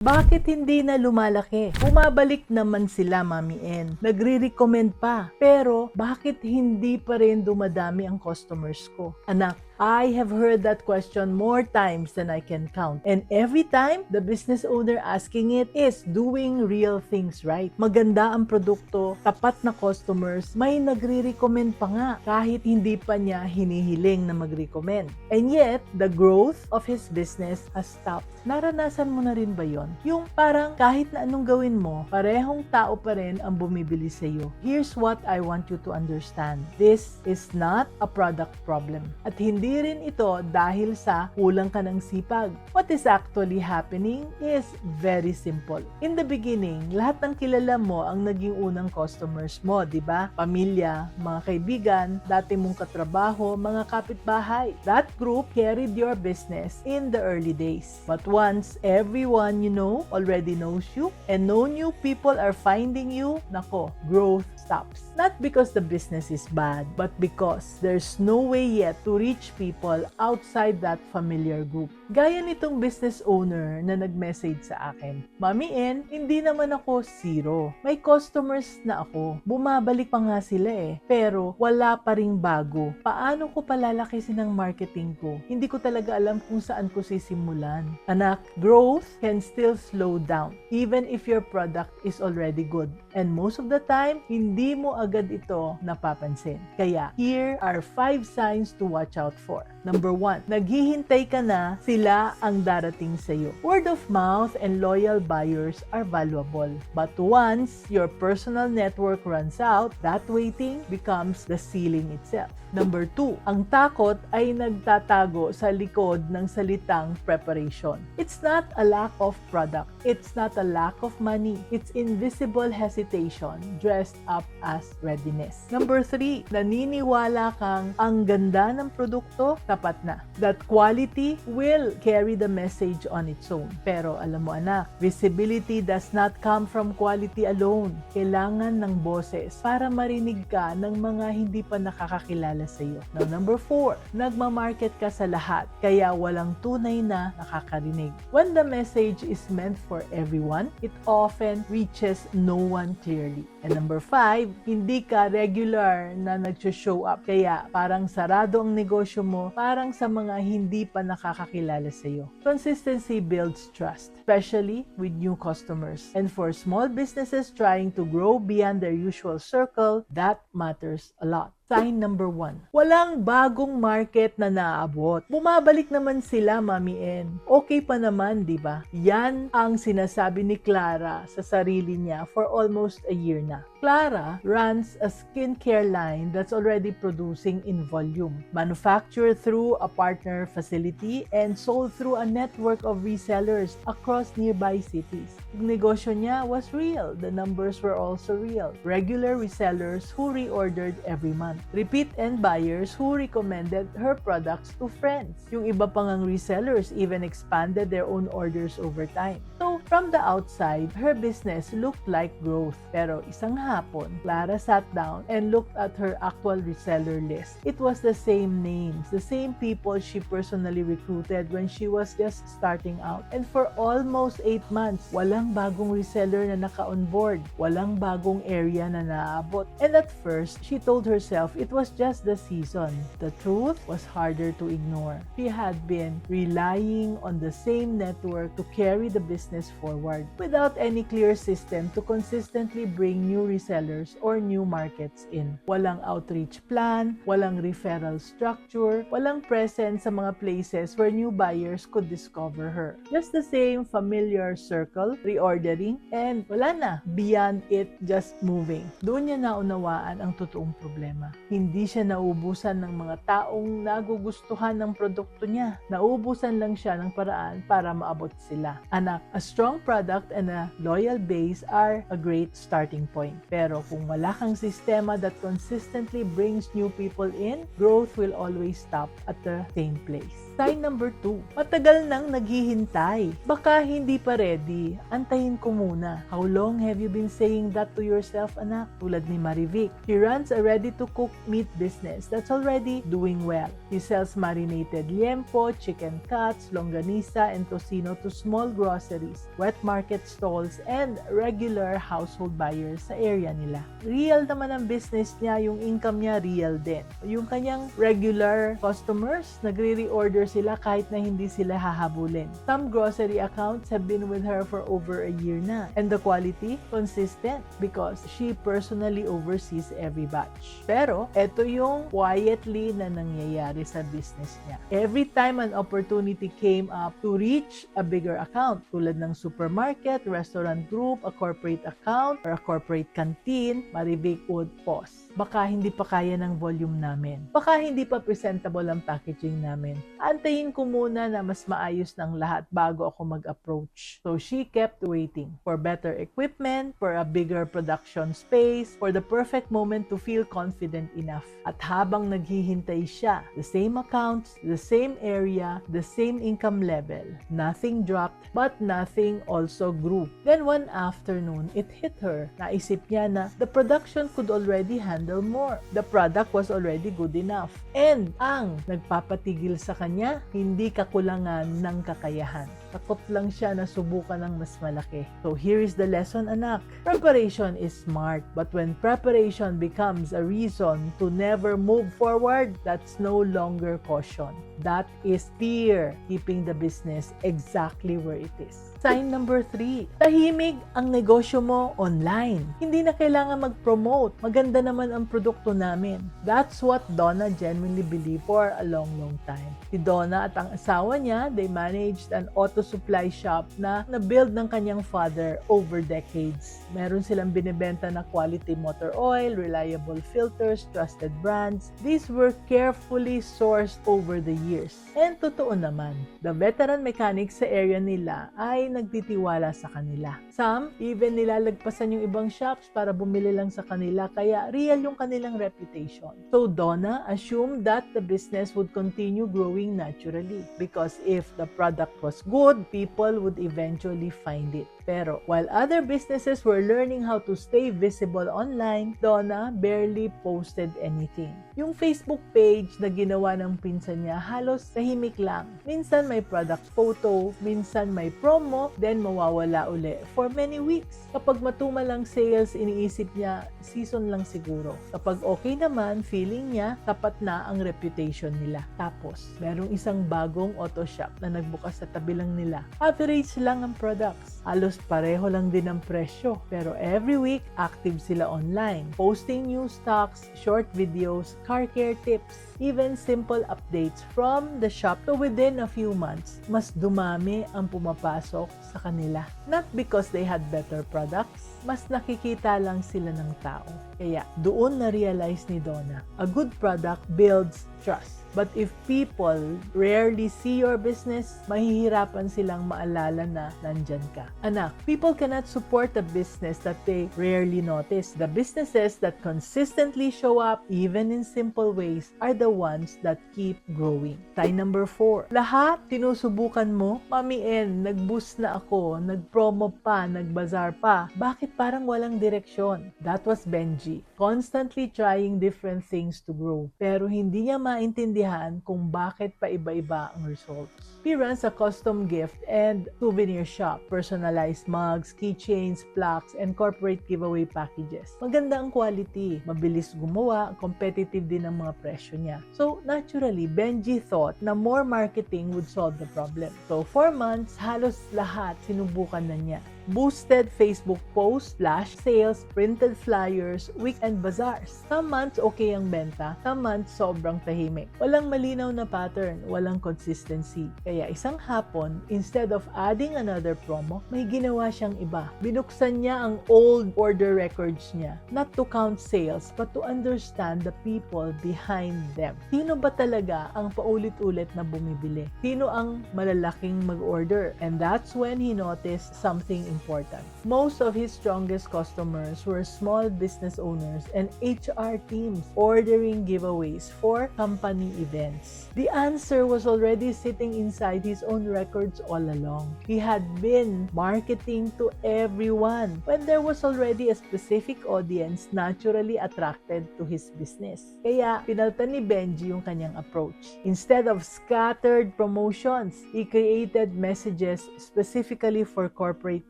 Bakit hindi na lumalaki? Bumabalik naman sila, Mami N. Nagre-recommend pa. Pero bakit hindi pa rin dumadami ang customers ko? Anak, I have heard that question more times than I can count. And every time, the business owner asking it is doing real things right. Maganda ang produkto, tapat na customers, may nagre-recommend pa nga kahit hindi pa niya hinihiling na mag-recommend. And yet, the growth of his business has stopped. Naranasan mo na rin ba yon? Yung parang kahit na anong gawin mo, parehong tao pa rin ang bumibili sa iyo. Here's what I want you to understand. This is not a product problem. At hindi rin ito dahil sa kulang ka ng sipag. What is actually happening is very simple. In the beginning, lahat ng kilala mo ang naging unang customers mo, di ba? Pamilya, mga kaibigan, dati mong katrabaho, mga kapitbahay. That group carried your business in the early days. But once everyone you know already knows you and no new people are finding you, nako, growth stops. Not because the business is bad, but because there's no way yet to reach people outside that familiar group. Gaya nitong business owner na nag-message sa akin, Mami N, hindi naman ako zero. May customers na ako. Bumabalik pa nga sila pero wala pa ring bago. Paano ko palalakisin ang marketing ko? Hindi ko talaga alam kung saan ko sisimulan. Anak, growth can still slow down even if your product is already good. And most of the time, hindi mo agad ito napapansin. Kaya, here are 5 signs to watch out for. Number 1, naghihintay ka na, sila ang darating sa iyo. Word of mouth and loyal buyers are valuable. But once your personal network runs out, that waiting becomes the ceiling itself. Number 2, ang takot ay nagtatago sa likod ng salitang preparation. It's not a lack of product. It's not a lack of money. It's invisible hesitation dressed up as readiness. Number 3, naniniwala kang ang ganda ng produkto, tapat na. That quality will carry the message on its own. Pero alam mo anak, visibility does not come from quality alone. Kailangan ng boses para marinig ka ng mga hindi pa nakakakilala sa iyo. Now, number 4, nagmamarket ka sa lahat, kaya walang tunay na nakakarinig. When the message is meant for everyone, it often reaches no one clearly. And number 5, hindi ka regular na nag-show up, kaya parang sarado ang negosyo mo, parang sa mga hindi pa nakakakilala sa iyo. Consistency builds trust, especially with new customers. And for small businesses trying to grow beyond their usual circle, that matters a lot. Sign number 1, walang bagong market na naabot. Bumabalik naman sila, Mami N. Okay pa naman, di ba? Yan ang sinasabi ni Clara sa sarili niya for almost a year na. Clara runs a skincare line that's already producing in volume, manufactured through a partner facility and sold through a network of resellers across nearby cities. Yung negosyo niya was real. The numbers were also real. Regular resellers who reordered every month. Repeat end buyers who recommended her products to friends. Yung iba pang ang resellers even expanded their own orders over time. So, from the outside, her business looked like growth. Pero isang hapon, Clara sat down and looked at her actual reseller list. It was the same names, the same people she personally recruited when she was just starting out. And for almost 8 months, walang bagong reseller na naka-onboard. Walang bagong area na naabot. And at first, she told herself it was just the season. The truth was harder to ignore. She had been relying on the same network to carry the business forward without any clear system to consistently bring new resellers or new markets in. Walang outreach plan, walang referral structure, walang presence sa mga places where new buyers could discover her. Just the same familiar circle, reordering, and wala na. Beyond it, just moving. Doon niya naunawaan ang totoong problema. Hindi siya naubusan ng mga taong nagugustuhan ng produkto niya. Naubusan lang siya ng paraan para maabot sila. Anak, a strong product and a loyal base are a great starting point. Pero kung wala kang sistema that consistently brings new people in, growth will always stop at the same place. Sign number 2, matagal nang naghihintay. Baka hindi pa ready. Antayin ko muna. How long have you been saying that to yourself, anak? Tulad ni Marivic. She runs a ready-to-cook meat business that's already doing well. She sells marinated liempo, chicken cuts, longganisa, and tocino to small groceries, wet market stalls, and regular household buyers sa area nila. Real naman ang business niya, yung income niya real din. Yung kanyang regular customers, nagre-reorder sila kahit na hindi sila hahabulin. Some grocery accounts have been with her for over a year na. And the quality? Consistent because she personally oversees every batch. Pero, ito yung quietly na nangyayari sa business niya. Every time an opportunity came up to reach a bigger account, tulad ng supermarket, restaurant group, a corporate account, or a corporate canteen, Marivic would pause. Baka hindi pa kaya ng volume namin. Baka hindi pa presentable ang packaging namin. Antayin ko muna na mas maayos ng lahat bago ako mag-approach. So she kept waiting for better equipment, for a bigger production space, for the perfect moment to feel confident enough. At habang naghihintay siya, the same accounts, the same area, the same income level, nothing dropped but nothing also grew. Then one afternoon, it hit her. Naisip niya na the production could already handle more. The product was already good enough. And ang nagpapatigil sa kanya, hindi kakulangan ng kakayahan. Takot lang siya na subukan ng mas malaki. So here is the lesson, anak. Preparation is smart, but when preparation becomes a reason to never move forward, that's no longer caution. That is fear, keeping the business exactly where it is. Sign number 3, tahimik ang negosyo mo online. Hindi na kailangan mag-promote. Maganda naman ang produkto namin. That's what Donna genuinely believed for a long time. Si Donna at ang asawa niya, they managed an auto supply shop na na-build ng kanyang father over decades. Meron silang binibenta na quality motor oil, reliable filters, trusted brands. These were carefully sourced over the years. And totoo naman, the veteran mechanics sa area nila ay nagtitiwala sa kanila. Some, even nilalagpasan yung ibang shops para bumili lang sa kanila, kaya real yung kanilang reputation. So Donna assumed that the business would continue growing naturally because if the product was good, people would eventually find it. Pero while other businesses were learning how to stay visible online, Donna barely posted anything. Yung Facebook page na ginawa ng pinsan niya halos tahimik lang. Minsan may product photo, minsan may promo, then mawawala uli for many weeks. Kapag matumal lang sales, iniisip niya season lang siguro. Kapag okay naman, feeling niya tapat na ang reputation nila. Tapos, merong isang bagong auto shop na nagbukas sa tabi lang nila. Average lang ang products. Halos pareho lang din ang presyo. Pero every week, active sila online. Posting new stocks, short videos, car care tips, even simple updates from the shop. So within a few months, mas dumami ang pumapasok sa kanila. Not because they had better products, mas nakikita lang sila ng tao. Kaya doon na-realize ni Donna, a good product builds trust. But if people rarely see your business, mahihirapan silang maalala na nandyan ka. Anak, people cannot support a business that they rarely notice. The businesses that consistently show up, even in simple ways, are the ones that keep growing. Sign number 4. Lahat sinusubukan mo? Mami N, nag-boost na ako, nag-promo pa, nag-bazaar pa. Bakit parang walang direksyon? That was Benji. Constantly trying different things to grow. Pero hindi niya maintindihan kung bakit paiba-iba ang results. He runs a custom gift and souvenir shop, personalized mugs, keychains, plaques, and corporate giveaway packages. Maganda ang quality, mabilis gumawa, competitive din ang mga presyo niya. So, naturally, Benji thought na more marketing would solve the problem. So, 4 months, halos lahat sinubukan na niya. Boosted Facebook posts, flash sales, printed flyers, weekend bazaars. Some months okay ang benta, some months sobrang tahimik. Walang malinaw na pattern, walang consistency. Kaya isang hapon, instead of adding another promo, may ginawa siyang iba. Binuksan niya ang old order records niya, not to count sales, but to understand the people behind them. Sino ba talaga ang paulit-ulit na bumibili? Sino ang malalaking mag-order? And that's when he noticed something important. Most of his strongest customers were small business owners and HR teams ordering giveaways for company events. The answer was already sitting inside his own records all along. He had been marketing to everyone when there was already a specific audience naturally attracted to his business. Kaya pinalitan ni Benji yung kanyang approach. Instead of scattered promotions, he created messages specifically for corporate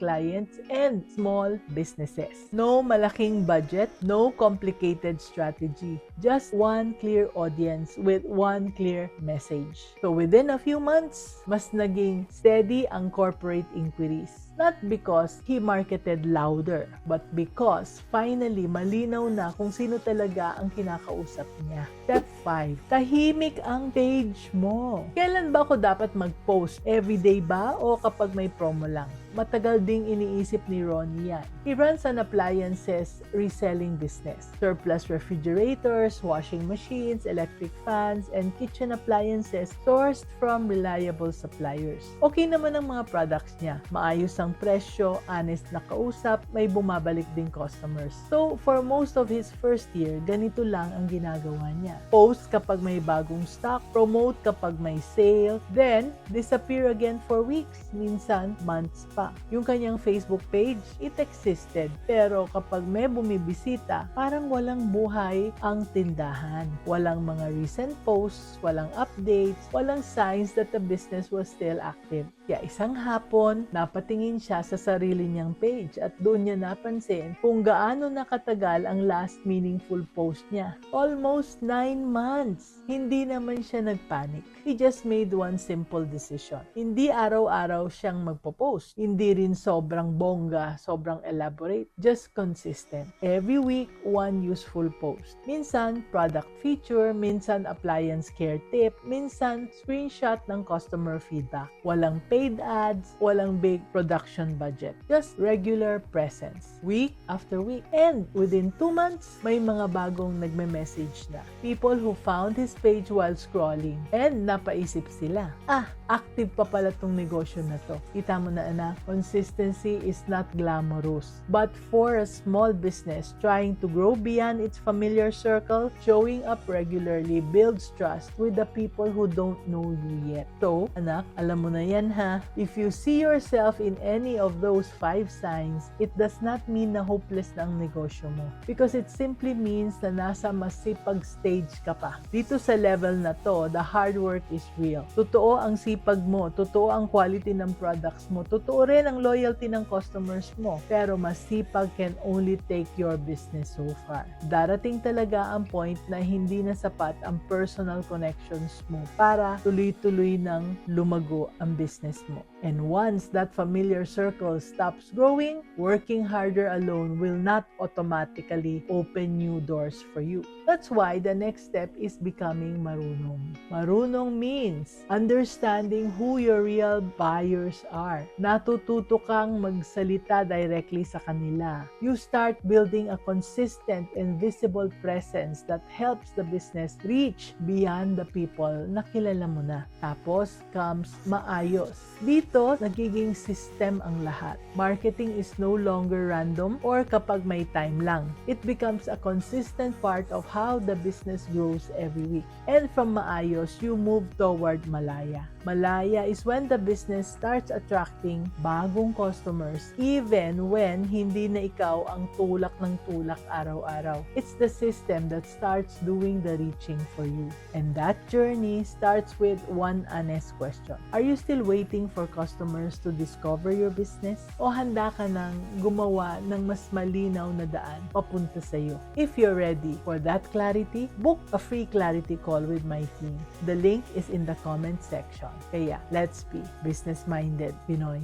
clients and small businesses. No malaking budget, no complicated strategy, just one clear audience with one clear message. So within a few months, mas naging steady ang corporate inquiries. Not because he marketed louder, but because finally malinaw na kung sino talaga ang kinakausap niya. Step 5. Tahimik ang page mo. Kailan ba ako dapat mag-post? Everyday ba o kapag may promo lang? Matagal ding iniisip ni Ronnie yan. He runs an appliances reselling business. Surplus refrigerators, washing machines, electric fans, and kitchen appliances sourced from reliable suppliers. Okay naman ang mga products niya. Maayos ang presyo, honest na kausap, may bumabalik ding customers. So, for most of his first year, ganito lang ang ginagawa niya. Post kapag may bagong stock, promote kapag may sale, then disappear again for weeks, minsan months pa. Yung kanyang Facebook page, it existed. Pero kapag may bumibisita, parang walang buhay ang tindahan. Walang mga recent posts, walang updates, walang signs that the business was still active. Kaya isang hapon, napatingin siya sa sarili niyang page at doon niya napansin kung gaano nakatagal ang last meaningful post niya. Almost 9 months. Hindi naman siya nagpanic. He just made one simple decision. Hindi araw-araw siyang magpo-post. Hindi rin sobrang bongga, sobrang elaborate. Just consistent. Every week, one useful post. Minsan, product feature. Minsan, appliance care tip. Minsan, screenshot ng customer feedback. Walang paid ads, walang big production budget. Just regular presence. Week after week. And within 2 months, may mga bagong nagme-message na. People who found his page while scrolling. And napaisip sila, active pa pala tong negosyo na to. Kita mo na anak, consistency is not glamorous. But for a small business trying to grow beyond its familiar circle, showing up regularly builds trust with the people who don't know you yet. So, anak, alam mo na yan ha. If you see yourself in any of those 5 signs, it does not mean na hopeless na ang negosyo mo. Because it simply means na nasa masipag stage ka pa. Dito sa level na to, the hard work is real. Totoo ang sipag mo, totoo ang quality ng products mo, totoo rin ang loyalty ng customers mo. Pero masipag can only take your business so far. Darating talaga ang point na hindi na sapat ang personal connections mo para tuloy-tuloy nang lumago ang business mo. And once that familiar circle stops growing, working harder alone will not automatically open new doors for you. That's why the next step is becoming marunong. Marunong means understanding who your real buyers are. Natututo kang magsalita directly sa kanila. You start building a consistent and visible presence that helps the business reach beyond the people na kilala mo na. Tapos comes maayos. Dito, nagiging system ang lahat. Marketing is no longer random or kapag may time lang. It becomes a consistent part of how the business grows every week. And from maayos, you move toward malaya. Malaya is when the business starts attracting bagong customers even when hindi na ikaw ang tulak ng tulak araw-araw. It's the system that starts doing the reaching for you. And that journey starts with one honest question. Are you still waiting for customers to discover your business? O handa ka nang gumawa ng mas malinaw na daan papunta sa iyo? If you're ready for that clarity, book a free clarity call with my team. The link is in the comment section. Kaya, let's be business-minded, Pinoy.